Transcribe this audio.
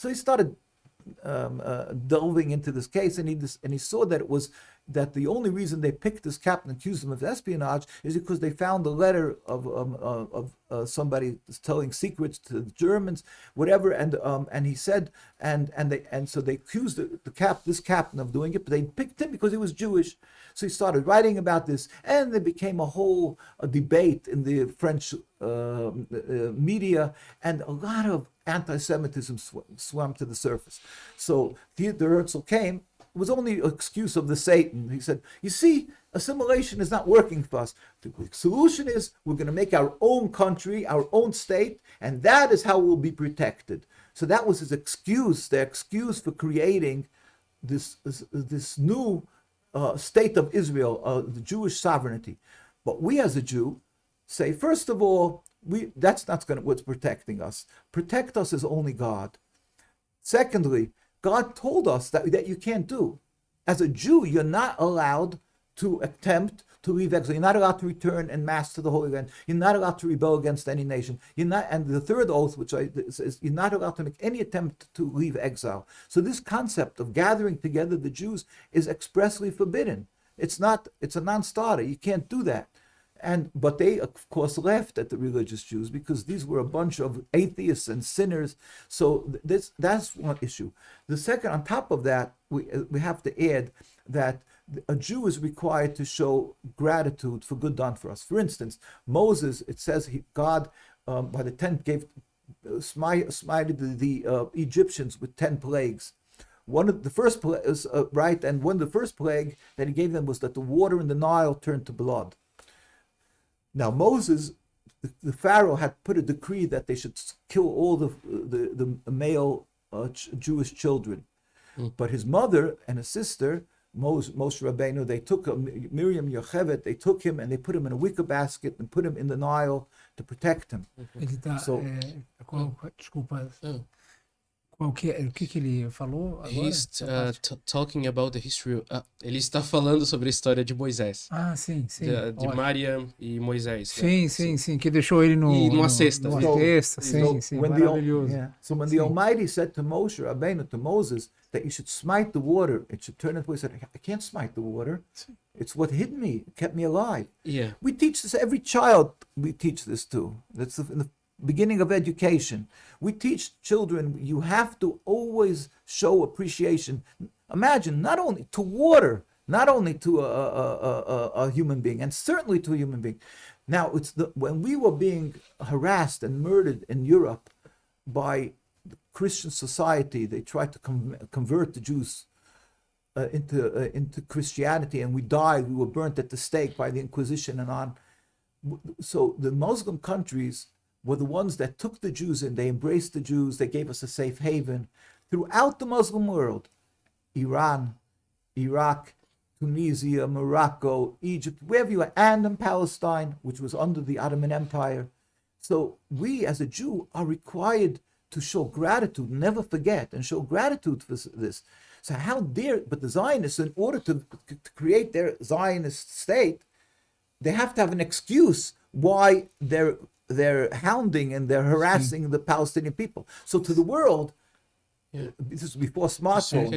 So he started delving into this case, and he saw that it was that the only reason they picked this captain and accused him of espionage is because they found a letter of somebody telling secrets to the Germans, whatever, and he said, so they accused this captain of doing it, but they picked him because he was Jewish. So he started writing about this, and there became a whole debate in the French media, and a lot of anti-Semitism swam to the surface. So Theodor Herzl came. It was only an excuse of the Satan. He said, you see, assimilation is not working for us. The solution is we're going to make our own country, our own state, and that is how we'll be protected. So that was his excuse, their excuse for creating this new state of Israel, the Jewish sovereignty. But we as a Jew say, first of all, that's not what's protecting us. Protect us is only God. Secondly, God told us that you can't do. As a Jew, you're not allowed to attempt to leave exile. You're not allowed to return en masse to the Holy Land. You're not allowed to rebel against any nation. And the third oath, which says you're not allowed to make any attempt to leave exile. So this concept of gathering together the Jews is expressly forbidden. It's a non-starter. You can't do that. But they, of course, laughed at the religious Jews because these were a bunch of atheists and sinners. So that's one issue. The second, on top of that, we have to add that a Jew is required to show gratitude for good done for us. For instance, Moses, it says God, by the 10th, smited the Egyptians with 10 plagues. One of the first plague and one of the first plague that he gave them was that the water in the Nile turned to blood. Now Moses, the Pharaoh had put a decree that they should kill all the male Jewish children. But his mother and his sister, Moshe Rabbeinu, they took Miriam Yocheved, they took him and they put him in a wicker basket and put him in the Nile to protect him. Desculpa. O que ele falou agora? He's talking about the history. Ele está falando sobre a história de Moisés. Sim. De Mariam e Moisés. Sim. Que deixou ele numa cesta. Sim. Maravilhoso. So when the Almighty said to Moshe Rabbeinu, to Moses, that you should smite the water, it should turn into, he said, I can't smite the water. It's what hid me, kept me alive. Yeah. We teach this, every child we teach this to. That's in the beginning of education. We teach children you have to always show appreciation. Imagine, not only to water, not only to a human being, and certainly to a human being. Now, when we were being harassed and murdered in Europe by the Christian society, they tried to convert the Jews into Christianity, and we died. We were burnt at the stake by the Inquisition and on. So the Muslim countries were the ones that took the Jews in. They embraced the Jews. They gave us a safe haven. Throughout the Muslim world, Iran, Iraq, Tunisia, Morocco, Egypt, wherever you are, and in Palestine, which was under the Ottoman Empire. So we, as a Jew, are required to show gratitude, never forget, and show gratitude for this. So how dare, but the Zionists, in order to create their Zionist state, they have to have an excuse why they're hounding and they're harassing the Palestinian people. So to the world, this is before smartphones.